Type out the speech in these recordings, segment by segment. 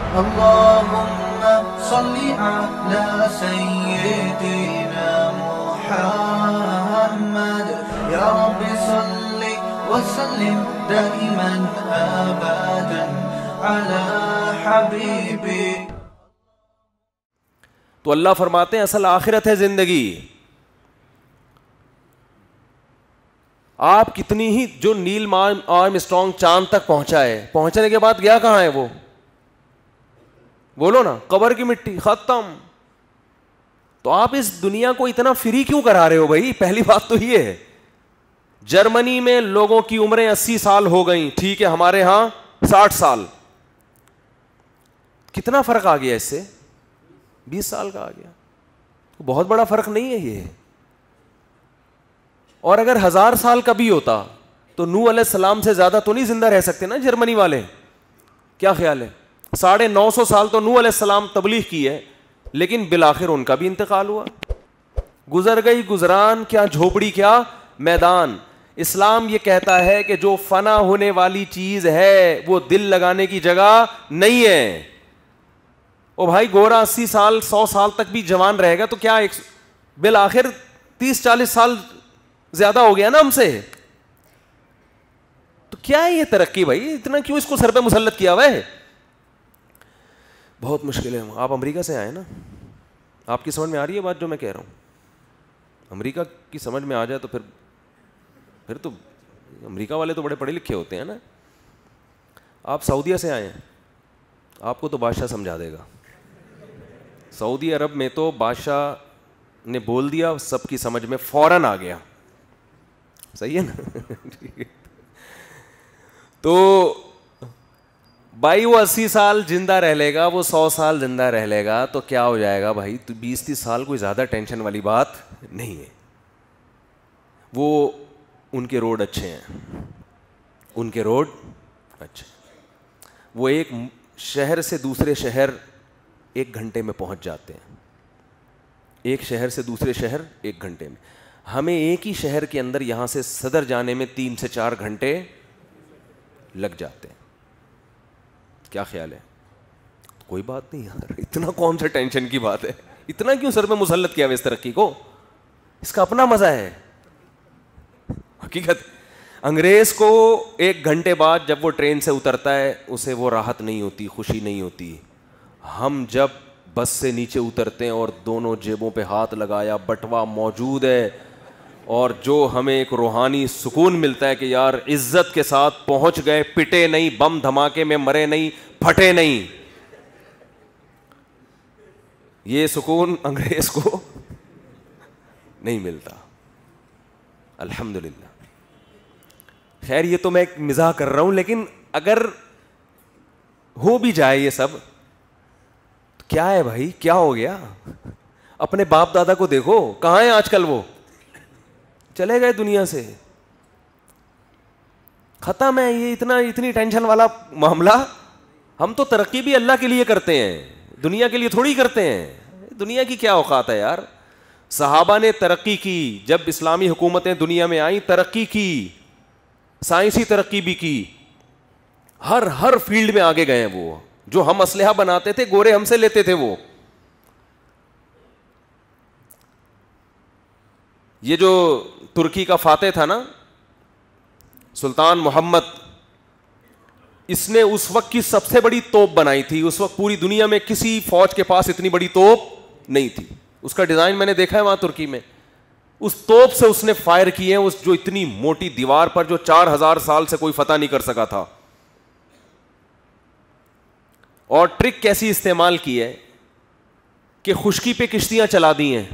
اللهم صل على سيدنا محمد يا رب صل وسلم دائما ابدا على حبيبي. تو اللہ فرماتے ہیں اصل آخرت ہے زندگی. آپ کتنی ہی جو نیل آرم اسٹرانگ چاند تک پہنچا ہے, پہنچنے کے بعد گیا کہاں ہے وہ؟ بولو نا, قبر کی مٹی, ختم. تو آپ اس دنیا کو اتنا فری کیوں کرا رہے ہو بھائی؟ پہلی بات تو یہ ہے. جرمنی میں لوگوں کی عمریں 80 سال ہو گئیں, ٹھیک ہے, ہمارے ہاں 60 سال. کتنا فرق آ گیا اس سے؟ 20 سال کا آ گیا. بہت بڑا فرق نہیں ہے یہ. اور اگر 1000 سال کا بھی ہوتا تو نوح علیہ السلام سے زیادہ تو نہیں زندہ رہ سکتے نا جرمنی والے. کیا خیال ہے؟ 950 سال تو نوح علیہ السلام تبلیغ کی ہے, لیکن بالآخر ان کا بھی انتقال ہوا. گزر گئی گزران, کیا جھوپڑی کیا میدان. اسلام یہ کہتا ہے کہ جو فنا ہونے والی چیز ہے وہ دل لگانے کی جگہ نہیں ہے. او بھائی گورا 80 سال 100 سال تک بھی جوان رہے گا تو کیا بالآخر 30-40 سال زیادہ ہو گیا نا ہم سے. تو کیا ہے یہ ترقی بھائی؟ اتنا کیوں اس کو سر پہ مسلط کیا ہوا ہے؟ بہت مشکل ہے. آپ امریکہ سے آئے نا, آپ کی سمجھ میں آ رہی ہے بات جو میں کہہ رہا ہوں؟ امریکہ کی سمجھ میں آ جائے تو پھر تو امریکہ والے تو بڑے پڑھے لکھے ہوتے ہیں نا. آپ سعودیہ سے آئے ہیں, آپ کو تو بادشاہ سمجھا دے گا. سعودی عرب میں تو بادشاہ نے بول دیا, سب کی سمجھ میں فوراً آ گیا. صحیح ہے نا؟ تو بھائی وہ 80 سال زندہ رہ لے گا, وہ 100 سال زندہ رہ لے گا, تو کیا ہو جائے گا بھائی؟ تو 20-30 سال کوئی زیادہ ٹینشن والی بات نہیں ہے. وہ ان کے روڈ اچھے ہیں, ان کے روڈ اچھے. وہ ایک شہر سے دوسرے شہر 1 گھنٹے میں پہنچ جاتے ہیں. ایک شہر سے دوسرے شہر 1 گھنٹے میں. ہمیں ایک ہی شہر کے اندر یہاں سے صدر جانے میں 3 سے 4 گھنٹے لگ جاتے ہیں. کیا خیال ہے؟ کوئی بات نہیں یار, اتنا کون سے ٹینشن کی بات ہے؟ اتنا کیوں سر پہ مسلط کیا اس ترقی کو؟ اس کا اپنا مزہ ہے. حقیقت انگریز کو 1 گھنٹے بعد جب وہ ٹرین سے اترتا ہے اسے وہ راحت نہیں ہوتی, خوشی نہیں ہوتی. ہم جب بس سے نیچے اترتے ہیں اور دونوں جیبوں پہ ہاتھ لگایا, بٹوا موجود ہے, اور جو ہمیں ایک روحانی سکون ملتا ہے کہ یار عزت کے ساتھ پہنچ گئے, پٹے نہیں, بم دھماکے میں مرے نہیں, پھٹے نہیں, یہ سکون انگریز کو نہیں ملتا. الحمدللہ. خیر یہ تو میں ایک مزاح کر رہا ہوں, لیکن اگر ہو بھی جائے یہ سب تو کیا ہے بھائی؟ کیا ہو گیا؟ اپنے باپ دادا کو دیکھو, کہاں ہیں آج کل؟ وہ چلے گئے دنیا سے, ختم ہے. یہ اتنی ٹینشن والا معاملہ. ہم تو ترقی بھی اللہ کے لیے کرتے ہیں, دنیا کے لیے تھوڑی کرتے ہیں. دنیا کی کیا اوقات ہے یار؟ صحابہ نے ترقی کی, جب اسلامی حکومتیں دنیا میں آئیں ترقی کی, سائنسی ترقی بھی کی, ہر فیلڈ میں آگے گئے ہیں. وہ جو ہم اسلحہ بناتے تھے گورے ہم سے لیتے تھے. وہ یہ جو ترکی کا فاتح تھا نا, سلطان محمد, اس نے اس وقت کی سب سے بڑی توپ بنائی تھی. اس وقت پوری دنیا میں کسی فوج کے پاس اتنی بڑی توپ نہیں تھی. اس کا ڈیزائن میں نے دیکھا ہے وہاں ترکی میں. اس توپ سے اس نے فائر کیے ہیں, اس جو اتنی موٹی دیوار پر جو 4000 سال سے کوئی فتح نہیں کر سکا تھا. اور ٹرک کیسی استعمال کی ہے کہ خشکی پہ کشتیاں چلا دی ہیں.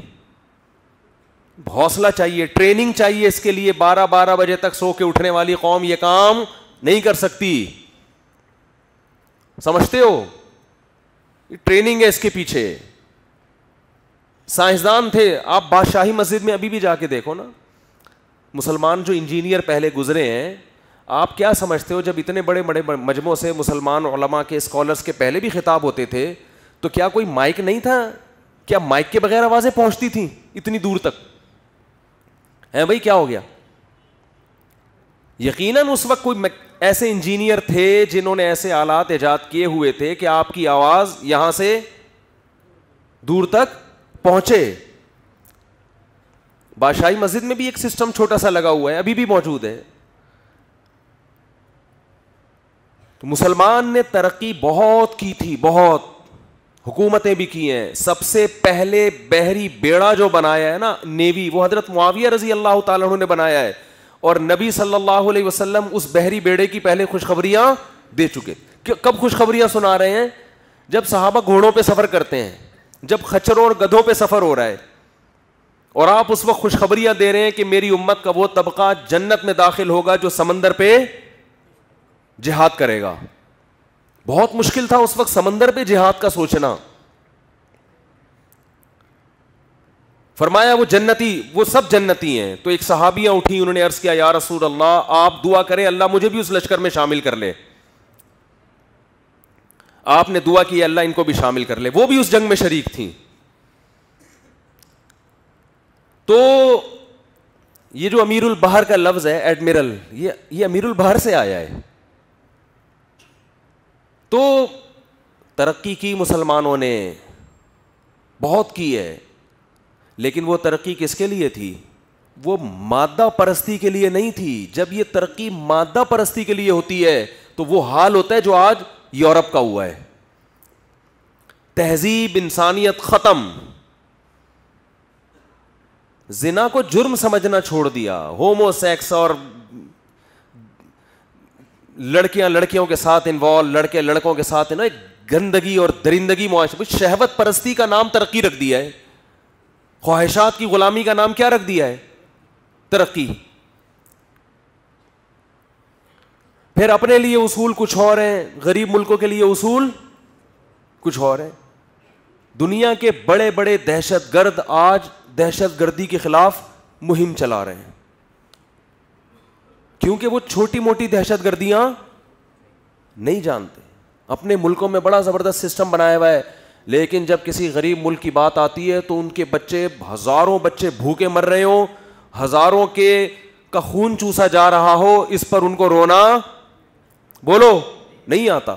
حوصلہ چاہیے, ٹریننگ چاہیے اس کے لیے. 12 بجے تک سو کے اٹھنے والی قوم یہ کام نہیں کر سکتی. سمجھتے ہو؟ ٹریننگ ہے اس کے پیچھے. سائنسدان تھے. آپ بادشاہی مسجد میں ابھی بھی جا کے دیکھو نا, مسلمان جو انجینئر پہلے گزرے ہیں, آپ کیا سمجھتے ہو جب اتنے بڑے بڑے مجموعوں سے مسلمان علماء کے اسکالرس کے پہلے بھی خطاب ہوتے تھے تو کیا کوئی مائک نہیں تھا؟ کیا مائک کے بغیر آوازیں پہنچتی تھیں اتنی دور تک؟ ہے بھائی, کیا ہو گیا؟ یقیناً اس وقت کوئی ایسے انجینئر تھے جنہوں نے ایسے آلات ایجاد کیے ہوئے تھے کہ آپ کی آواز یہاں سے دور تک پہنچے. بادشاہی مسجد میں بھی ایک سسٹم چھوٹا سا لگا ہوا ہے, ابھی بھی موجود ہے. تو مسلمان نے ترقی بہت کی تھی, بہت حکومتیں بھی کی ہیں. سب سے پہلے بحری بیڑا جو بنایا ہے نا, نیوی, وہ حضرت معاویہ رضی اللہ تعالیٰ عنہ نے بنایا ہے, اور نبی صلی اللہ علیہ وسلم اس بحری بیڑے کی پہلے خوشخبریاں دے چکے. کب خوشخبریاں سنا رہے ہیں؟ جب صحابہ گھوڑوں پہ سفر کرتے ہیں, جب خچروں اور گدھوں پہ سفر ہو رہا ہے, اور آپ اس وقت خوشخبریاں دے رہے ہیں کہ میری امت کا وہ طبقہ جنت میں داخل ہوگا جو سمندر پہ جہاد کرے گا. بہت مشکل تھا اس وقت سمندر پہ جہاد کا سوچنا. فرمایا وہ جنتی, وہ سب جنتی ہیں. تو ایک صحابیاں اٹھی, انہوں نے عرض کیا یا رسول اللہ آپ دعا کریں اللہ مجھے بھی اس لشکر میں شامل کر لے. آپ نے دعا کی اللہ ان کو بھی شامل کر لے. وہ بھی اس جنگ میں شریک تھیں. تو یہ جو امیر البحر کا لفظ ہے ایڈمرل, یہ امیر البحر سے آیا ہے. تو ترقی کی مسلمانوں نے بہت کی ہے, لیکن وہ ترقی کس کے لیے تھی؟ وہ مادہ پرستی کے لیے نہیں تھی. جب یہ ترقی مادہ پرستی کے لیے ہوتی ہے تو وہ حال ہوتا ہے جو آج یورپ کا ہوا ہے. تہذیب, انسانیت ختم. زنا کو جرم سمجھنا چھوڑ دیا, ہومو سیکس اور لڑکیاں لڑکیوں کے ساتھ انوالو, لڑکے لڑکوں کے ساتھ ایک گندگی اور درندگی معاشرے, شہوت پرستی کا نام ترقی رکھ دیا ہے. خواہشات کی غلامی کا نام کیا رکھ دیا ہے؟ ترقی. پھر اپنے لیے اصول کچھ اور ہیں, غریب ملکوں کے لیے اصول کچھ اور ہیں. دنیا کے بڑے بڑے دہشت گرد آج دہشت گردی کے خلاف مہم چلا رہے ہیں, کیونکہ وہ چھوٹی موٹی دہشت گردیاں نہیں جانتے. اپنے ملکوں میں بڑا زبردست سسٹم بنایا ہوا ہے, لیکن جب کسی غریب ملک کی بات آتی ہے تو ان کے بچے, ہزاروں بچے بھوکے مر رہے ہوں, ہزاروں کے کا خون چوسا جا رہا ہو, اس پر ان کو رونا بولو نہیں آتا.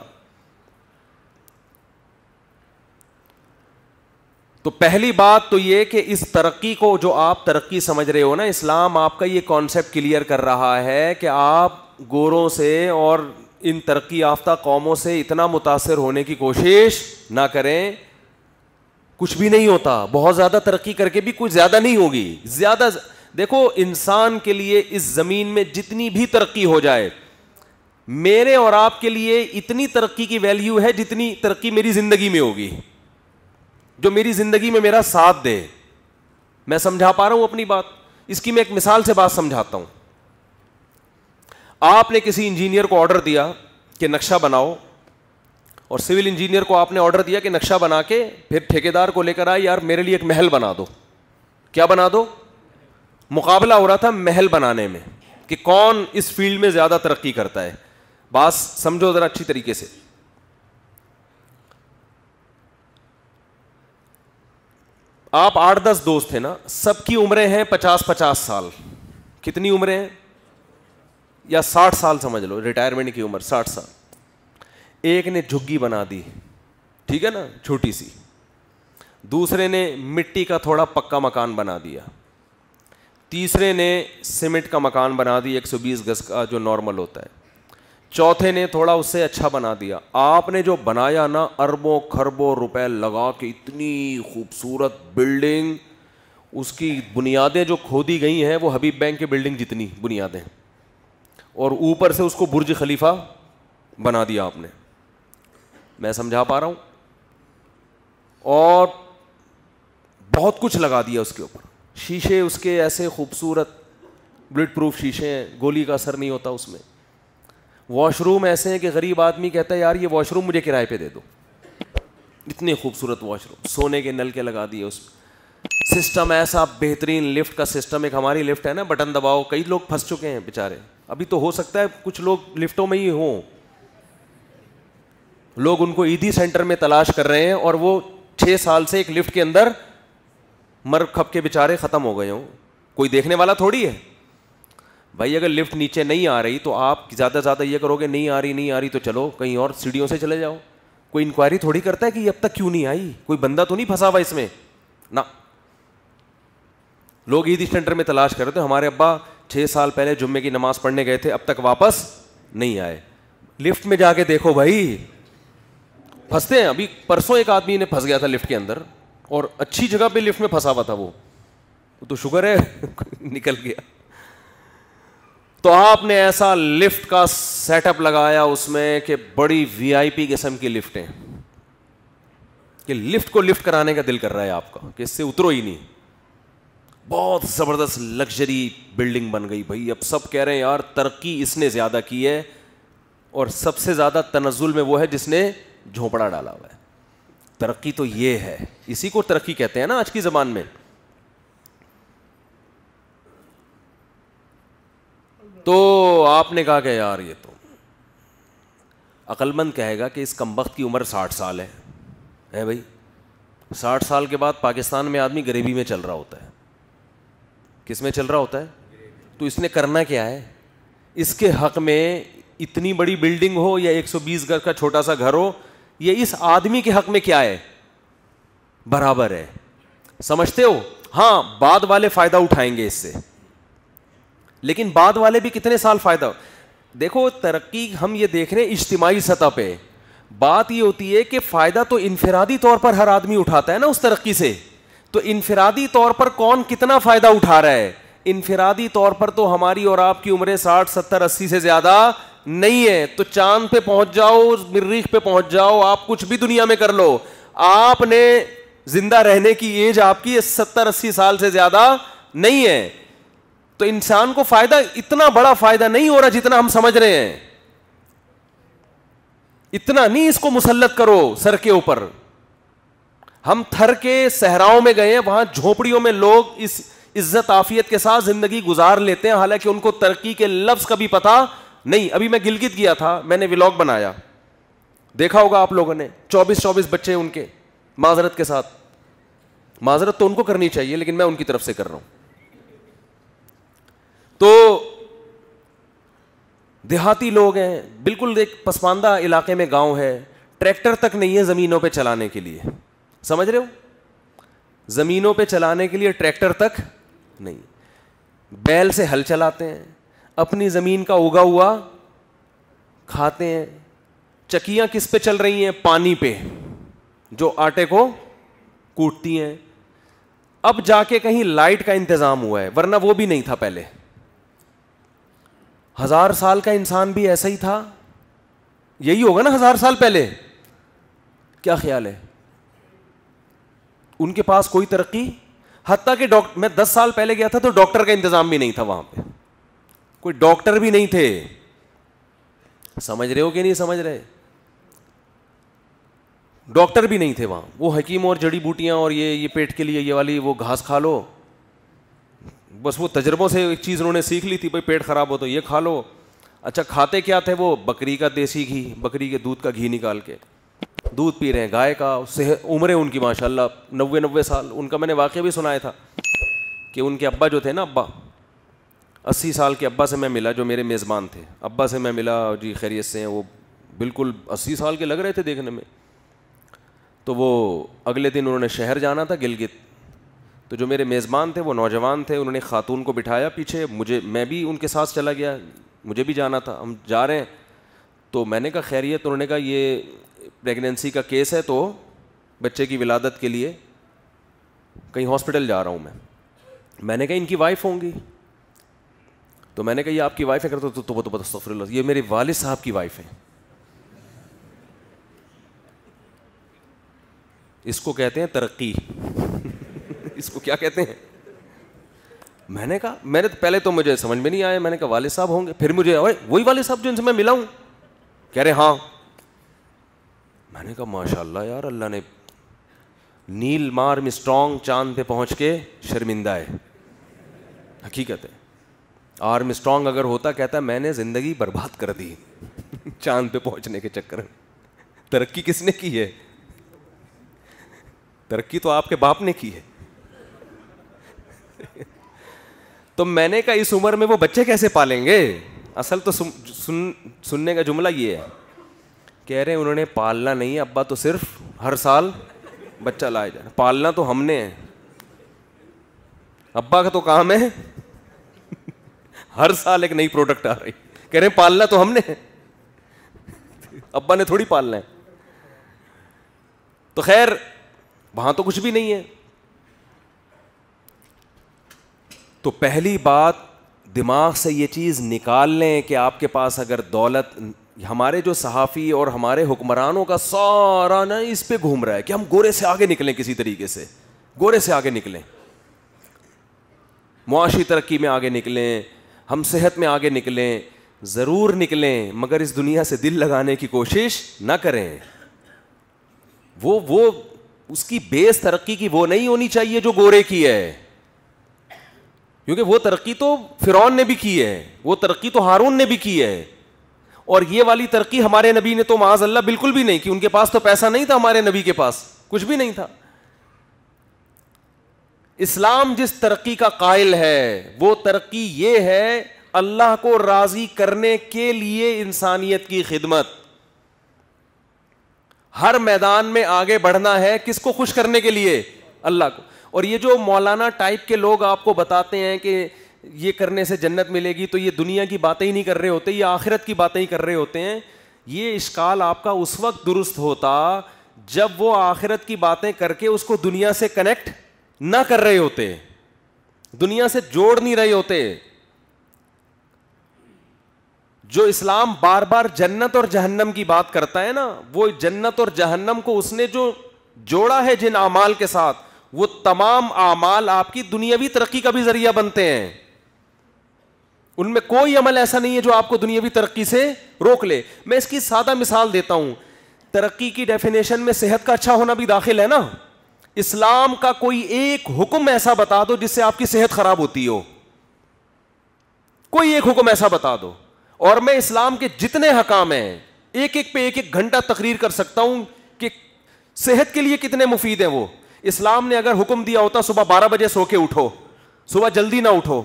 تو پہلی بات تو یہ کہ اس ترقی کو جو آپ ترقی سمجھ رہے ہو نا, اسلام آپ کا یہ کانسیپٹ کلیئر کر رہا ہے کہ آپ گوروں سے اور ان ترقی یافتہ قوموں سے اتنا متاثر ہونے کی کوشش نہ کریں. کچھ بھی نہیں ہوتا, بہت زیادہ ترقی کر کے بھی کچھ زیادہ نہیں ہوگی. زیادہ دیکھو, انسان کے لیے اس زمین میں جتنی بھی ترقی ہو جائے, میرے اور آپ کے لیے اتنی ترقی کی ویلیو ہے جتنی ترقی میری زندگی میں ہوگی, جو میری زندگی میں میرا ساتھ دے. میں سمجھا پا رہا ہوں اپنی بات؟ اس کی میں ایک مثال سے بات سمجھاتا ہوں. آپ نے کسی انجینئر کو آرڈر دیا کہ نقشہ بناؤ, اور سول انجینئر کو آپ نے آرڈر دیا کہ نقشہ بنا کے پھر ٹھیکیدار کو لے کر آئے, یار میرے لیے ایک محل بنا دو. کیا بنا دو؟ مقابلہ ہو رہا تھا محل بنانے میں کہ کون اس فیلڈ میں زیادہ ترقی کرتا ہے. بات سمجھو ذرا اچھی طریقے سے. آپ 8-10 دوست ہیں نا, سب کی عمریں ہیں 50-50 سال. کتنی عمریں ہیں؟ یا 60 سال سمجھ لو, ریٹائرمنٹ کی عمر 60 سال. ایک نے جھگی بنا دی, ٹھیک ہے نا, چھوٹی سی. دوسرے نے مٹی کا تھوڑا پکا مکان بنا دیا. تیسرے نے سیمنٹ کا مکان بنا دیا 120 گز کا جو نارمل ہوتا ہے. چوتھے نے تھوڑا اس سے اچھا بنا دیا. آپ نے جو بنایا نا, اربوں خربوں روپے لگا کے اتنی خوبصورت بلڈنگ, اس کی بنیادیں جو کھودی گئی ہیں وہ حبیب بینک کی بلڈنگ جتنی بنیادیں, اور اوپر سے اس کو برج خلیفہ بنا دیا آپ نے. میں سمجھا پا رہا ہوں؟ اور بہت کچھ لگا دیا اس کے اوپر. شیشے اس کے ایسے خوبصورت بلٹ پروف شیشے ہیں, گولی کا اثر نہیں ہوتا اس میں. واش روم ایسے ہیں کہ غریب آدمی کہتا ہے یار یہ واش روم مجھے کرائے پہ دے دو. اتنے خوبصورت واش روم, سونے کے نل کے لگا دیے اس میں. سسٹم ایسا بہترین, لفٹ کا سسٹم. ایک ہماری لفٹ ہے نا, بٹن دباؤ. کئی لوگ پھنس چکے ہیں بیچارے. ابھی تو ہو سکتا ہے کچھ لوگ لفٹوں میں ہی ہوں, لوگ ان کو عیدی سینٹر میں تلاش کر رہے ہیں, اور وہ 6 سال سے ایک لفٹ کے اندر مر کھپ کے بیچارے ختم ہو گئے ہوں. کوئی دیکھنے والا تھوڑی ہے. بھائی اگر لفٹ نیچے نہیں آ رہی تو آپ زیادہ سے زیادہ یہ کرو گے نہیں آ رہی تو چلو کہیں اور سیڑھیوں سے چلے جاؤ. کوئی انکوائری تھوڑی کرتا ہے کہ یہ اب تک کیوں نہیں آئی, کوئی بندہ تو نہیں پھنسا ہوا اس میں نا. لوگ عیدی سینٹر میں تلاش کر رہے تھے, ہمارے ابا 6 سال پہلے جمعے کی نماز پڑھنے گئے تھے, اب تک واپس نہیں آئے. لفٹ میں جا کے دیکھو بھائی, پھنستے ہیں. ابھی پرسوں ایک آدمی نے پھنس گیا تھا لفٹ کے اندر, اور اچھی جگہ پہ لفٹ میں پھنسا ہوا تھا وہ, تو شکر ہے نکل گیا. تو آپ نے ایسا لفٹ کا سیٹ اپ لگایا اس میں کہ بڑی وی آئی پی قسم کی لفٹیں, کہ لفٹ کو لفٹ کرانے کا دل کر رہا ہے آپ کا کہ اس سے اترو ہی نہیں. بہت زبردست لگژری بلڈنگ بن گئی بھائی. اب سب کہہ رہے ہیں یار ترقی اس نے زیادہ کی ہے, اور سب سے زیادہ تنزل میں وہ ہے جس نے جھونپڑا ڈالا ہوا ہے. ترقی تو یہ ہے, اسی کو ترقی کہتے ہیں نا آج کی زبان میں. تو آپ نے کہا کہ یار یہ تو عقل مند کہے گا کہ اس کمبخت کی عمر 60 سال ہے بھائی. 60 سال کے بعد پاکستان میں آدمی غریبی میں چل رہا ہوتا ہے. کس میں چل رہا ہوتا ہے؟ تو اس نے کرنا کیا ہے؟ اس کے حق میں اتنی بڑی بلڈنگ ہو یا 120 گز کا چھوٹا سا گھر ہو, یہ اس آدمی کے حق میں کیا ہے؟ برابر ہے. سمجھتے ہو؟ ہاں بعد والے فائدہ اٹھائیں گے اس سے, لیکن بعد والے بھی کتنے سال فائدہ. دیکھو ترقی ہم یہ دیکھ رہے ہیں اجتماعی سطح پہ. بات یہ ہوتی ہے کہ فائدہ تو انفرادی طور پر ہر آدمی اٹھاتا ہے نا اس ترقی سے. تو انفرادی طور پر کون کتنا فائدہ اٹھا رہا ہے؟ انفرادی طور پر تو ہماری اور آپ کی عمریں 60 70 80 سے زیادہ نہیں ہے. تو چاند پہ پہنچ جاؤ, مریخ پہ پہنچ جاؤ, آپ کچھ بھی دنیا میں کر لو, آپ نے زندہ رہنے کی ایج آپ کی 70 80 سال سے زیادہ نہیں ہے. تو انسان کو فائدہ اتنا بڑا فائدہ نہیں ہو رہا جتنا ہم سمجھ رہے ہیں. اتنا نہیں اس کو مسلط کرو سر کے اوپر. ہم تھر کے صحراؤں میں گئے ہیں, وہاں جھونپڑیوں میں لوگ اس عزت عافیت کے ساتھ زندگی گزار لیتے ہیں, حالانکہ ان کو ترقی کے لفظ کا بھی پتا نہیں. ابھی میں گلگت گیا تھا, میں نے ولاگ بنایا, دیکھا ہوگا آپ لوگوں نے. 24 بچے ان کے, معذرت کے ساتھ, معذرت تو ان کو کرنی چاہیے لیکن میں ان کی طرف سے کر رہا ہوں. تو دیہاتی لوگ ہیں, بالکل ایک پسماندہ علاقے میں گاؤں ہے, ٹریکٹر تک نہیں ہے زمینوں پہ چلانے کے لیے. سمجھ رہے ہو؟ زمینوں پہ چلانے کے لیے ٹریکٹر تک نہیں. بیل سے ہل چلاتے ہیں, اپنی زمین کا اگا ہوا کھاتے ہیں. چکیاں کس پہ چل رہی ہیں؟ پانی پہ, جو آٹے کو کوٹتی ہیں. اب جا کے کہیں لائٹ کا انتظام ہوا ہے, ورنہ وہ بھی نہیں تھا پہلے. 1000 سال کا انسان بھی ایسا ہی تھا, یہی ہوگا نا 1000 سال پہلے. کیا خیال ہے؟ ان کے پاس کوئی ترقی, حتیٰ کہ میں 10 سال پہلے گیا تھا تو ڈاکٹر کا انتظام بھی نہیں تھا وہاں پہ, کوئی ڈاکٹر بھی نہیں تھے. سمجھ رہے ہو کہ نہیں سمجھ رہے؟ ڈاکٹر بھی نہیں تھے وہاں. وہ حکیم اور جڑی بوٹیاں اور یہ پیٹ کے لیے یہ والی وہ گھاس کھا لو, بس وہ تجربوں سے ایک چیز انہوں نے سیکھ لی تھی, بھائی پیٹ خراب ہو تو یہ کھا لو. اچھا کھاتے کیا تھے وہ؟ بکری کا دیسی گھی, بکری کے دودھ کا گھی نکال کے دودھ پی رہے ہیں, گائے کا. عمریں ان کی ماشاء اللہ 90 سال. ان کا میں نے واقعہ بھی سنایا تھا کہ ان کے ابا جو تھے نا, ابا 80 سال کے ابا سے میں ملا, جو میرے میزبان تھے. ابا سے میں ملا, جی خیریت سے ہیں, وہ بالکل 80 سال کے لگ رہے تھے دیکھنے میں. تو وہ اگلے دن انہوں نے شہر جانا تھا گلگت. تو جو میرے میزبان تھے وہ نوجوان تھے, انہوں نے خاتون کو بٹھایا پیچھے, میں بھی ان کے ساتھ چلا گیا, مجھے بھی جانا تھا. ہم جا رہے ہیں تو میں نے کہا خیریت؟ انہوں نے کہا یہ پریگنینسی کا کیس ہے, تو بچے کی ولادت کے لیے کہیں ہاسپٹل جا رہا ہوں میں نے کہا ان کی وائف ہوں گی. تو میں نے کہا یہ آپ کی وائف ہے؟ کرتا تو استغفر اللہ, یہ میرے والد صاحب کی وائف ہیں. اس کو کہتے ہیں ترقی. اس کو کیا کہتے ہیں؟ میں نے کہا, پہلے تو مجھے سمجھ میں نہیں آیا. میں نے کہا والد صاحب ہوں گے. پھر مجھے وہی والد صاحب جو ان سے میں ملا ہوں. کہہ رہے ہاں. میں نے کہا ماشاء اللہ یار, اللہ نے نیل آرمسٹرانگ چاند پہ پہنچ کے شرمندہ ہے. حقیقت ہے, آرمسٹرانگ اگر ہوتا کہتا میں نے زندگی برباد کر دی چاند پہ پہنچنے کے چکر میں. ترقی کس نے کی ہے؟ ترقی تو آپ کے باپ نے کی ہے. تو میں نے کہا اس عمر میں وہ بچے کیسے پالیں گے؟ اصل تو سننے کا جملہ یہ ہے، کہہ رہے ہیں انہوں نے پالنا نہیں، ابا تو صرف ہر سال بچہ لائے جا رہا، پالنا تو ہم نے ہے، ابا کا تو کام ہے ہر سال ایک نئی پروڈکٹ آ رہی، کہہ رہے ہیں پالنا تو ہم نے ہے، ابا نے تھوڑی پالنا ہے۔ تو خیر وہاں تو کچھ بھی نہیں ہے۔ تو پہلی بات دماغ سے یہ چیز نکال لیں کہ آپ کے پاس اگر دولت، ہمارے جو صحافی اور ہمارے حکمرانوں کا سارا نا اس پہ گھوم رہا ہے کہ ہم گورے سے آگے نکلیں، کسی طریقے سے گورے سے آگے نکلیں، معاشی ترقی میں آگے نکلیں، ہم صحت میں آگے نکلیں، ضرور نکلیں، مگر اس دنیا سے دل لگانے کی کوشش نہ کریں۔ وہ اس کی بیس ترقی کی وہ نہیں ہونی چاہیے جو گورے کی ہے، کیونکہ وہ ترقی تو فرعون نے بھی کی ہے، وہ ترقی تو ہارون نے بھی کی ہے، اور یہ والی ترقی ہمارے نبی نے تو معاذ اللہ بالکل بھی نہیں کی، ان کے پاس تو پیسہ نہیں تھا، ہمارے نبی کے پاس کچھ بھی نہیں تھا۔ اسلام جس ترقی کا قائل ہے وہ ترقی یہ ہے اللہ کو راضی کرنے کے لیے انسانیت کی خدمت، ہر میدان میں آگے بڑھنا ہے، کس کو خوش کرنے کے لیے؟ اللہ کو۔ اور یہ جو مولانا ٹائپ کے لوگ آپ کو بتاتے ہیں کہ یہ کرنے سے جنت ملے گی، تو یہ دنیا کی باتیں ہی نہیں کر رہے ہوتے، یہ آخرت کی باتیں ہی کر رہے ہوتے ہیں۔ یہ اشکال آپ کا اس وقت درست ہوتا جب وہ آخرت کی باتیں کر کے اس کو دنیا سے کنیکٹ نہ کر رہے ہوتے، دنیا سے جوڑ نہیں رہے ہوتے۔ جو اسلام بار بار جنت اور جہنم کی بات کرتا ہے نا، وہ جنت اور جہنم کو اس نے جو جوڑا ہے جن اعمال کے ساتھ، وہ تمام اعمال آپ کی دنیاوی ترقی کا بھی ذریعہ بنتے ہیں، ان میں کوئی عمل ایسا نہیں ہے جو آپ کو دنیاوی ترقی سے روک لے۔ میں اس کی سادہ مثال دیتا ہوں، ترقی کی ڈیفینیشن میں صحت کا اچھا ہونا بھی داخل ہے نا۔ اسلام کا کوئی ایک حکم ایسا بتا دو جس سے آپ کی صحت خراب ہوتی ہو، کوئی ایک حکم ایسا بتا دو، اور میں اسلام کے جتنے حکام ہیں ایک ایک پہ ایک ایک گھنٹہ تقریر کر سکتا ہوں کہ صحت کے لیے کتنے مفید ہیں وہ۔ اسلام نے اگر حکم دیا ہوتا صبح 12 بجے سو کے اٹھو، صبح جلدی نہ اٹھو،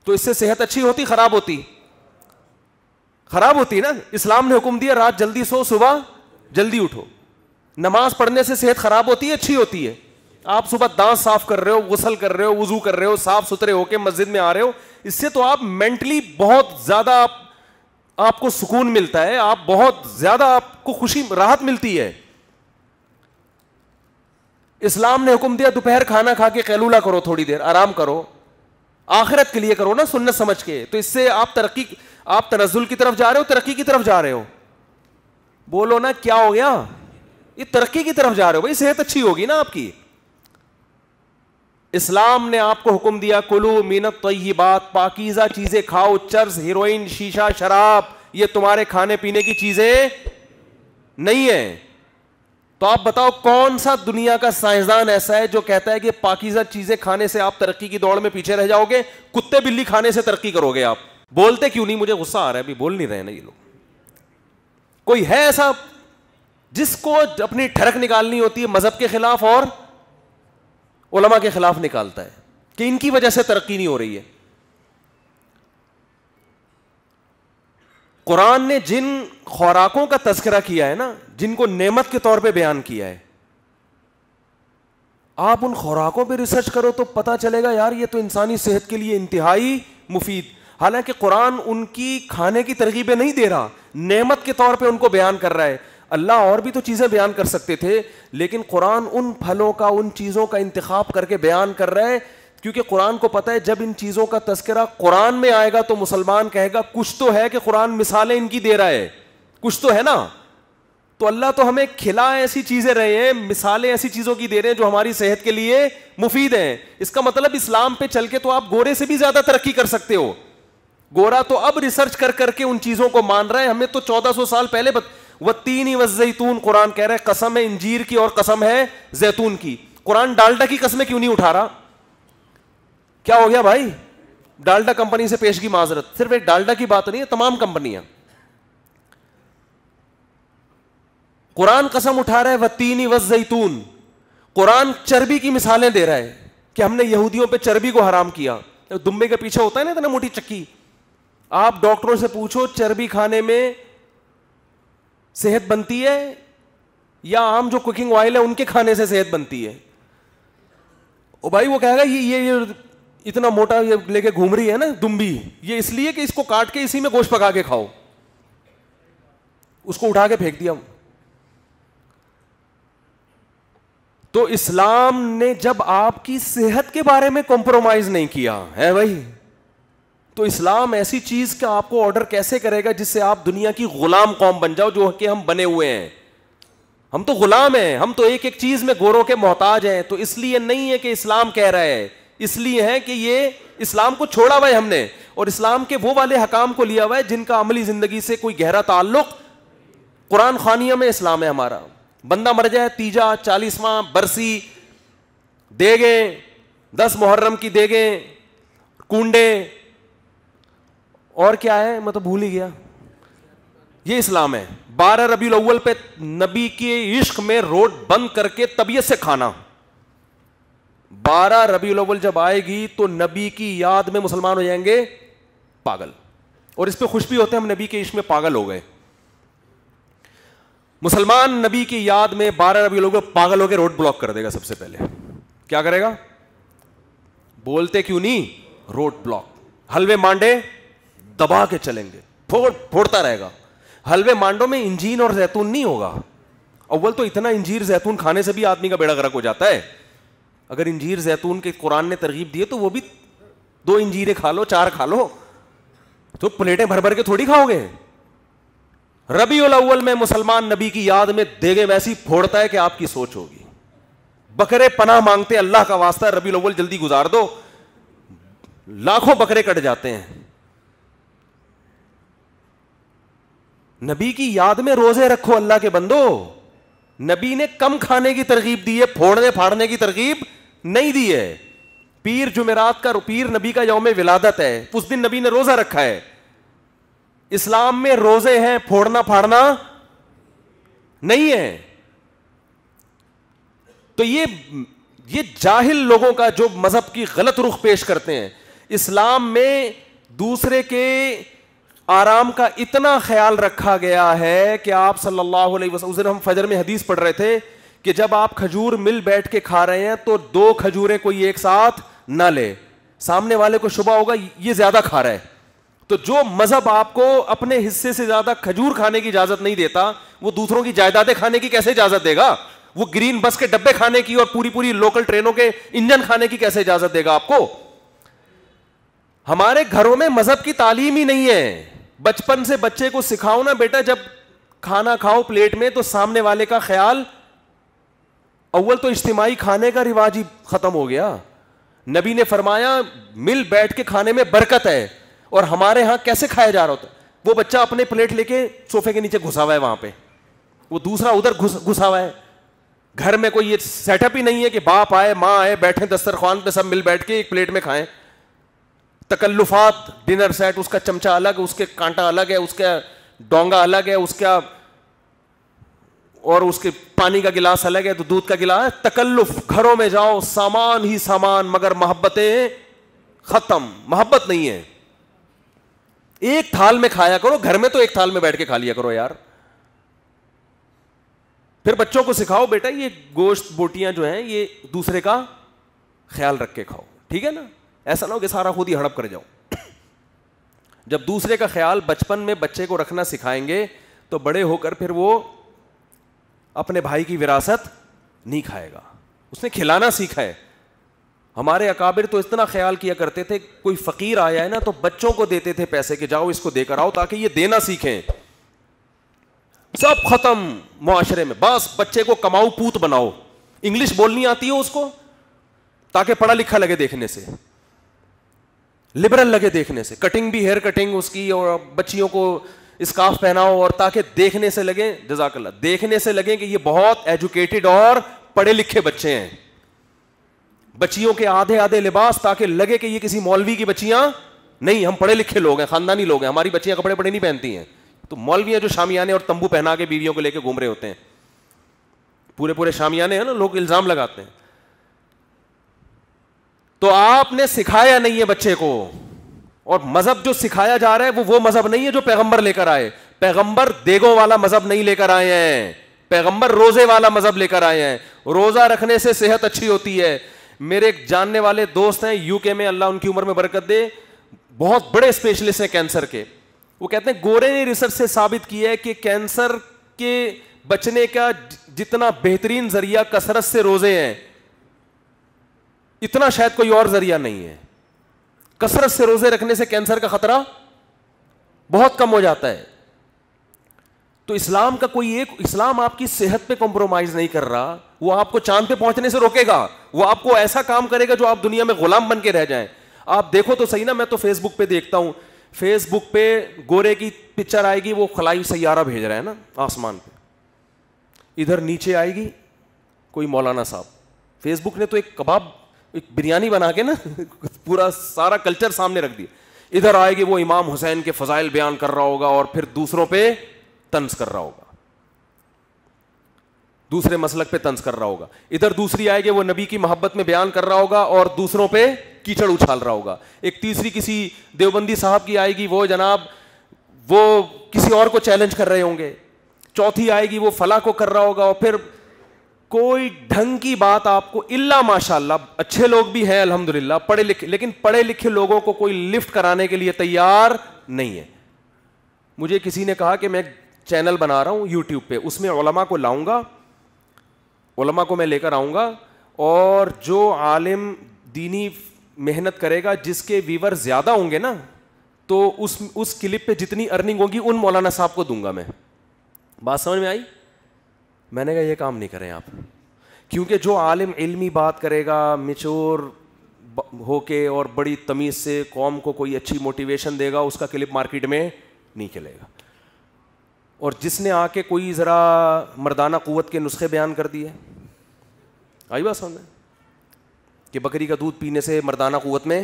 تو اس سے صحت اچھی ہوتی خراب ہوتی؟ خراب ہوتی نا۔ اسلام نے حکم دیا رات جلدی سو، صبح جلدی اٹھو۔ نماز پڑھنے سے صحت خراب ہوتی ہے اچھی ہوتی ہے؟ آپ صبح دانت صاف کر رہے ہو، غسل کر رہے ہو، وضو کر رہے ہو، صاف ستھرے ہو کے مسجد میں آ رہے ہو، اس سے تو آپ مینٹلی بہت زیادہ آپ کو سکون ملتا ہے، آپ بہت زیادہ آپ کو خوشی راحت ملتی ہے۔ اسلام نے حکم دیا دوپہر کھانا کھا کے قیلولہ کرو، تھوڑی دیر آرام کرو، آخرت کے لیے کرو نا، سنت سمجھ کے، تو اس سے آپ تنزل کی طرف جا رہے ہو، ترقی کی طرف جا رہے ہو؟ بولو نا کیا ہو گیا؟ یہ ترقی کی طرف جا رہے ہو، بھائی صحت اچھی ہوگی نا آپ کی۔ اسلام نے آپ کو حکم دیا کلو من الطیبات، پاکیزہ چیزیں کھاؤ، چرس، ہیروئن، شیشہ، شراب یہ تمہارے کھانے پینے کی چیزیں نہیں ہیں۔ تو آپ بتاؤ کون سا دنیا کا سائنسدان ایسا ہے جو کہتا ہے کہ پاکیزہ چیزیں کھانے سے آپ ترقی کی دوڑ میں پیچھے رہ جاؤ گے، کتے بلی کھانے سے ترقی کرو گے آپ؟ بولتے کیوں نہیں؟ مجھے غصہ آ رہا ہے، ابھی بول نہیں رہے نا یہ لوگ۔ کوئی ہے ایسا جس کو اپنی ٹھڑک نکالنی ہوتی ہے مذہب کے خلاف اور علماء کے خلاف نکالتا ہے کہ ان کی وجہ سے ترقی نہیں ہو رہی ہے؟ قرآن نے جن خوراکوں کا تذکرہ کیا ہے نا، جن کو نعمت کے طور پہ بیان کیا ہے، آپ ان خوراکوں پہ ریسرچ کرو تو پتا چلے گا یار یہ تو انسانی صحت کے لیے انتہائی مفید۔ حالانکہ قرآن ان کی کھانے کی ترغیبیں نہیں دے رہا، نعمت کے طور پہ ان کو بیان کر رہا ہے۔ اللہ اور بھی تو چیزیں بیان کر سکتے تھے، لیکن قرآن ان پھلوں کا، ان چیزوں کا انتخاب کر کے بیان کر رہا ہے، کیونکہ قرآن کو پتہ ہے جب ان چیزوں کا تذکرہ قرآن میں آئے گا تو مسلمان کہے گا کچھ تو ہے کہ قرآن مثالیں ان کی دے رہا ہے، کچھ تو ہے نا۔ تو اللہ تو ہمیں کھلا ایسی چیزیں رہے ہیں، مثالیں ایسی چیزوں کی دے رہے ہیں جو ہماری صحت کے لیے مفید ہیں۔ اس کا مطلب اسلام پہ چل کے تو آپ گورے سے بھی زیادہ ترقی کر سکتے ہو۔ گورا تو اب ریسرچ کر کر کے ان چیزوں کو مان رہا ہے، ہمیں تو 1400 سال پہلے والتین والزیتون قرآن کہہ رہا ہے، قسم ہے انجیر کی اور قسم ہے زیتون کی۔ قرآن ڈالڈا کی قسمیں کیوں نہیں اٹھا رہا؟ کیا ہو گیا بھائی؟ ڈالڈا کمپنی سے پیشگی معذرت، صرف ایک ڈالڈا کی بات نہیں ہے، تمام کمپنیاں۔ قرآن قسم اٹھا رہا ہے والتین والزیتون، قرآن چربی کی مثالیں دے رہا ہے کہ ہم نے یہودیوں پہ چربی کو حرام کیا، دمبے کے پیچھے ہوتا ہے نا اتنا موٹی چکی. آپ ڈاکٹروں سے پوچھو چربی کھانے میں صحت بنتی ہے یا عام جو کوکنگ آئل ہے ان کے کھانے سے صحت بنتی ہے؟ او بھائی وہ کہے گا یہ اتنا موٹا یہ لے کے گھوم رہی ہے نا دمبی, یہ اس لیے کہ اس کو کاٹ کے اسی میں گوشت پکا کے کھاؤ. اس کو اٹھا کے پھینک دیا. تو اسلام نے جب آپ کی صحت کے بارے میں کمپرومائز نہیں کیا ہے بھائی, تو اسلام ایسی چیز کا آپ کو آرڈر کیسے کرے گا جس سے آپ دنیا کی غلام قوم بن جاؤ, جو کہ ہم بنے ہوئے ہیں. ہم تو غلام ہیں, ہم تو ایک ایک چیز میں گوروں کے محتاج ہیں. تو اس لیے نہیں ہے کہ اسلام کہہ رہا ہے, اس لیے ہے کہ یہ اسلام کو چھوڑا ہوا ہے ہم نے, اور اسلام کے وہ والے حکام کو لیا ہوا ہے جن کا عملی زندگی سے کوئی گہرا تعلق. قرآن خوانیہ میں اسلام ہے ہمارا. بندہ مر جائے, تیجا, 40واں برسی, دیگیں, 10 محرم کی دیگیں, کنڈے, اور کیا ہے میں تو بھول ہی گیا, یہ اسلام ہے. 12 ربیع الاول پہ نبی کے عشق میں روڈ بند کر کے طبیعت سے کھانا. 12 ربیع الاول جب آئے گی تو نبی کی یاد میں مسلمان ہو جائیں گے پاگل, اور اس پہ خوش بھی ہوتے ہیں ہم نبی کے عشق میں پاگل ہو گئے. مسلمان نبی کی یاد میں 12 ربیع الاول پاگل ہو کے روڈ بلاک کر دے گا. سب سے پہلے کیا کرے گا؟ بولتے کیوں نہیں, روڈ بلاک. حلوے مانڈے دبا کے چلیں گے, پھوڑتا رہے گا. حلوے مانڈوں میں انجیر اور زیتون نہیں ہوگا. اول تو اتنا انجیر زیتون کھانے سے بھی آدمی کا بیڑا غرق ہو جاتا ہے. اگر انجیر زیتون کے قرآن نے ترغیب دی تو وہ بھی 2 انجیریں کھا لو, 4 کھا لو, تو پلیٹیں بھر بھر کے تھوڑی کھاؤ گے. ربیع الاول میں مسلمان نبی کی یاد میں دیگے ویسی پھوڑتا ہے کہ آپ کی سوچ ہوگی. بکرے پناہ مانگتے اللہ کا واسطہ ربیع الاول جلدی گزار دو, لاکھوں بکرے کٹ جاتے ہیں. نبی کی یاد میں روزے رکھو اللہ کے بندو. نبی نے کم کھانے کی ترغیب دی ہے, پھوڑنے پھاڑنے کی ترغیب نہیں دی ہے. پیر جمعرات کا, پیر نبی کا یوم ولادت ہے, اس دن نبی نے روزہ رکھا ہے. اسلام میں روزے ہیں, پھوڑنا پھاڑنا نہیں ہے. تو یہ جاہل لوگوں کا جو مذہب کی غلط رخ پیش کرتے ہیں. اسلام میں دوسرے کے آرام کا اتنا خیال رکھا گیا ہے کہ آپ صلی اللہ علیہ وسلم, اس دن ہم فجر میں حدیث پڑھ رہے تھے کہ جب آپ کھجور مل بیٹھ کے کھا رہے ہیں تو 2 کھجوریں کوئی ایک ساتھ نہ لے. سامنے والے کو شبہ ہوگا یہ زیادہ کھا رہا ہے. تو جو مذہب آپ کو اپنے حصے سے زیادہ کھجور کھانے کی اجازت نہیں دیتا, وہ دوسروں کی جائیدادیں کھانے کی کیسے اجازت دے گا؟ وہ گرین بس کے ڈبے کھانے کی اور پوری لوکل ٹرینوں کے انجن کھانے کی کیسے اجازت دے گا آپ کو؟ ہمارے گھروں میں مذہب کی تعلیم ہی نہیں ہے. بچپن سے بچے کو سکھاؤ نا بیٹا, جب کھانا کھاؤ پلیٹ میں تو سامنے والے کا خیال. اول تو اجتماعی کھانے کا رواج ہی ختم ہو گیا. نبی نے فرمایا مل بیٹھ کے کھانے میں برکت ہے, اور ہمارے ہاں کیسے کھایا جا رہا ہوتا ہے؟ وہ بچہ اپنے پلیٹ لے کے صوفے کے نیچے گھسا ہوا ہے, وہاں پہ وہ دوسرا ادھر گھسا ہوا ہے. گھر میں کوئی یہ سیٹ اپ ہی نہیں ہے کہ باپ آئے ماں آئے بیٹھے دسترخوان پہ سب مل بیٹھ کے ایک پلیٹ میں کھائیں. تکلفات, ڈنر سیٹ, اس کا چمچہ الگ, اس کے کانٹا الگ ہے, اس کا ڈونگا الگ ہے, اس کا اور اس کے پانی کا گلاس الگ ہے, تو دودھ کا گلاس. تکلف. گھروں میں جاؤ سامان ہی سامان, مگر محبتیں ختم. محبت نہیں ہے. ایک تھال میں کھایا کرو, گھر میں تو ایک تھال میں بیٹھ کے کھا لیا کرو یار. پھر بچوں کو سکھاؤ بیٹا یہ گوشت بوٹیاں جو ہیں یہ دوسرے کا خیال رکھ کے کھاؤ, ٹھیک ہے نا؟ ایسا نہ ہو کہ سارا خود ہی ہڑپ کر جاؤ. جب دوسرے کا خیال بچپن میں بچے کو رکھنا سکھائیں گے تو بڑے ہو کر پھر وہ اپنے بھائی کی وراثت نہیں کھائے گا, اس نے کھلانا سیکھا ہے. ہمارے اکابر تو اتنا خیال کیا کرتے تھے, کوئی فقیر آیا ہے نا تو بچوں کو دیتے تھے پیسے کہ جاؤ اس کو دے کر آؤ تاکہ یہ دینا سیکھیں. سب ختم معاشرے میں, بس بچے کو کماؤ پوت بناؤ. انگلش بولنی آتی ہے اس کو تاکہ پڑھا لکھا لگے دیکھنے سے, لبرل لگے دیکھنے سے. کٹنگ بھی ہیئر کٹنگ اس کی, اور بچیوں کو اسکارف پہناؤ اور تاکہ دیکھنے سے لگے, جزاک اللہ, دیکھنے سے لگے کہ یہ بہت ایجوکیٹڈ اور پڑھے لکھے بچے ہیں. بچیوں کے آدھے لباس تاکہ لگے کہ یہ کسی مولوی کی بچیاں نہیں, ہم پڑھے لکھے لوگ ہیں, خاندانی لوگ ہیں. ہماری بچیاں کپڑے پڑے نہیں پہنتی ہیں, تو مولوی ہیں جو شامیانے اور تمبو پہنا کے بیویوں کو لے کے گھوم رہے ہوتے ہیں. پورے شامیانے ہیں نا, لوگ الزام لگاتے ہیں. تو آپ نے سکھایا نہیں ہے بچے کو, اور مذہب جو سکھایا جا رہا ہے وہ مذہب نہیں ہے جو پیغمبر لے کر آئے. پیغمبر دیگوں والا مذہب نہیں لے کر آئے ہیں, پیغمبر روزے والا مذہب لے کر آئے ہیں. روزہ رکھنے سے صحت اچھی ہوتی ہے. میرے ایک جاننے والے دوست ہیں یو کے میں, اللہ ان کی عمر میں برکت دے, بہت بڑے اسپیشلسٹ ہیں کینسر کے. وہ کہتے ہیں گورے نے ریسرچ سے ثابت کیا ہے کہ کینسر کے بچنے کا جتنا بہترین ذریعہ کثرت سے روزے ہیں, اتنا شاید کوئی اور ذریعہ نہیں ہے. کثرت سے روزے رکھنے سے کینسر کا خطرہ بہت کم ہو جاتا ہے. تو اسلام کا کوئی ایک, اسلام آپ کی صحت پہ کمپرومائز نہیں کر رہا, وہ آپ کو چاند پہ پہنچنے سے روکے گا, وہ آپ کو ایسا کام کرے گا جو آپ دنیا میں غلام بن کے رہ جائیں. آپ دیکھو تو صحیح نا, میں تو فیس بک پہ دیکھتا ہوں, فیس بک پہ گورے کی پکچر آئے گی, وہ خلائی سیارہ بھیج رہا ہے نا آسمان پہ, ادھر نیچے آئے گی کوئی مولانا صاحب. فیس بک نے تو ایک کباب, ایک بریانی بنا کے نا پورا سارا کلچر سامنے رکھ دیا. ادھر آئے گی وہ امام حسین کے فضائل بیان کر رہا ہوگا اور پھر دوسروں پہ طنز کر رہا ہوگا, دوسرے مسلک پہ طنز کر رہا ہوگا. ادھر دوسری آئے گی وہ نبی کی محبت میں بیان کر رہا ہوگا اور دوسروں پہ کیچڑ اچھال رہا ہوگا. ایک تیسری کسی دیوبندی صاحب کی آئے گی, وہ جناب وہ کسی اور کو چیلنج کر رہے ہوں گے. چوتھی آئے گی وہ فلاں کو کر رہا ہوگا. اور پھر کوئی ڈھنگ کی بات آپ کو, الا ماشاء اللہ اچھے لوگ بھی ہیں الحمدللہ پڑھے لکھے, لیکن پڑھے لکھے لوگوں کو کوئی لفٹ کرانے کے لیے تیار نہیں ہے. مجھے کسی نے کہا کہ میں چینل بنا رہا ہوں یوٹیوب پہ, اس میں علماء کو لاؤں گا, علماء کو میں لے کر آؤں گا, اور جو عالم دینی محنت کرے گا جس کے ویور زیادہ ہوں گے نا, تو اس کلپ پہ جتنی ارننگ ہوگی ان مولانا صاحب کو دوں گا میں. بات سمجھ میں آئی؟ میں نے کہا یہ کام نہیں کریں آپ, کیونکہ جو عالم علمی بات کرے گا میچور ہو کے اور بڑی تمیز سے قوم کو کوئی اچھی موٹیویشن دے گا, اس کا کلپ مارکیٹ میں نہیں چلے گا. اور جس نے آ کے کوئی ذرا مردانہ قوت کے نسخے بیان کر دیے, آئی بات سمجھ میں, کہ بکری کا دودھ پینے سے مردانہ قوت میں,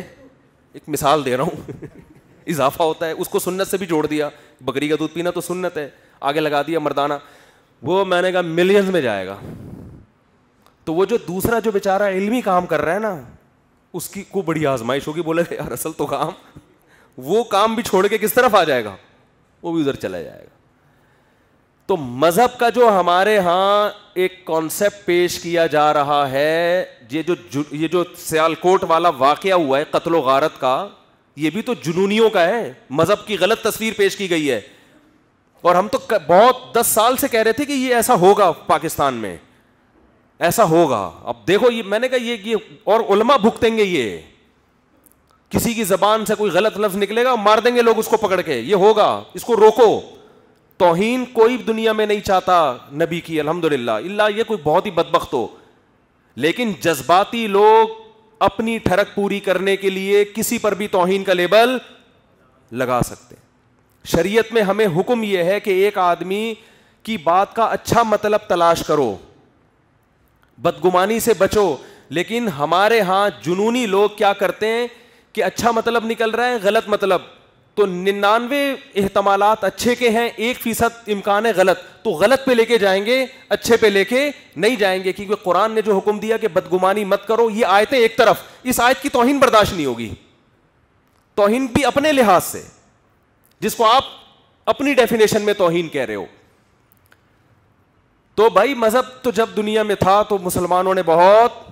ایک مثال دے رہا ہوں, اضافہ ہوتا ہے, اس کو سنت سے بھی جوڑ دیا, بکری کا دودھ پینا تو سنت ہے, آگے لگا دیا مردانہ, وہ میں نے کہا ملینز میں جائے گا. تو وہ جو دوسرا جو بیچارہ علمی کام کر رہا ہے نا, اس کی کو بڑی آزمائش ہوگی, بولے یار اصل تو کام, وہ کام بھی چھوڑ کے کس طرف آ جائے گا, وہ بھی ادھر چلا جائے گا. تو مذہب کا جو ہمارے ہاں ایک کانسیپٹ پیش کیا جا رہا ہے, یہ جو سیالکوٹ والا واقعہ ہوا ہے قتل و غارت کا, یہ بھی تو جنونیوں کا ہے. مذہب کی غلط تصویر پیش کی گئی ہے, اور ہم تو بہت 10 سال سے کہہ رہے تھے کہ یہ ایسا ہوگا پاکستان میں, ایسا ہوگا. اب دیکھو یہ, میں نے کہا یہ اور علماء بھگتیں گے, یہ کسی کی زبان سے کوئی غلط لفظ نکلے گا مار دیں گے لوگ اس کو پکڑ کے, یہ ہوگا, اس کو روکو. توہین کوئی دنیا میں نہیں چاہتا نبی کی الحمدللہ, الا یہ کوئی بہت ہی بدبخت ہو, لیکن جذباتی لوگ اپنی ٹھڑک پوری کرنے کے لیے کسی پر بھی توہین کا لیبل لگا سکتے. شریعت میں ہمیں حکم یہ ہے کہ ایک آدمی کی بات کا اچھا مطلب تلاش کرو, بدگمانی سے بچو. لیکن ہمارے ہاں جنونی لوگ کیا کرتے ہیں کہ اچھا مطلب نکل رہا ہے غلط مطلب, تو 99 احتمالات اچھے کے ہیں, 1% امکان ہے غلط, تو غلط پہ لے کے جائیں گے, اچھے پہ لے کے نہیں جائیں گے. کیونکہ قرآن نے جو حکم دیا کہ بدگمانی مت کرو, یہ آیتیں ایک طرف, اس آیت کی توہین برداشت نہیں ہوگی. توہین بھی اپنے لحاظ سے, جس کو آپ اپنی ڈیفینیشن میں توہین کہہ رہے ہو. تو بھائی مذہب تو جب دنیا میں تھا تو مسلمانوں نے بہت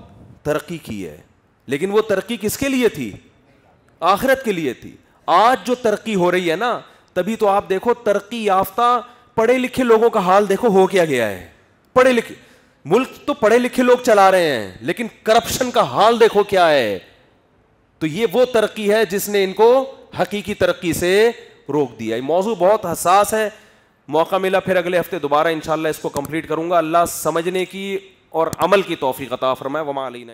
ترقی کی ہے, لیکن وہ ترقی کس کے لیے تھی؟ آخرت کے لیے تھی. آج جو ترقی ہو رہی ہے نا, تبھی تو آپ دیکھو ترقی یافتہ پڑھے لکھے لوگوں کا حال دیکھو ہو کیا گیا ہے. پڑھے لکھے ملک تو پڑھے لکھے لوگ چلا رہے ہیں, لیکن کرپشن کا حال دیکھو کیا ہے. تو یہ وہ ترقی ہے جس نے ان کو حقیقی ترقی سے روک دیا. یہ موضوع بہت حساس ہے, موقع ملا پھر اگلے ہفتے دوبارہ انشاءاللہ اس کو کمپلیٹ کروں گا. اللہ سمجھنے کی اور عمل کی توفیق عطا فرمائے. وما علینا.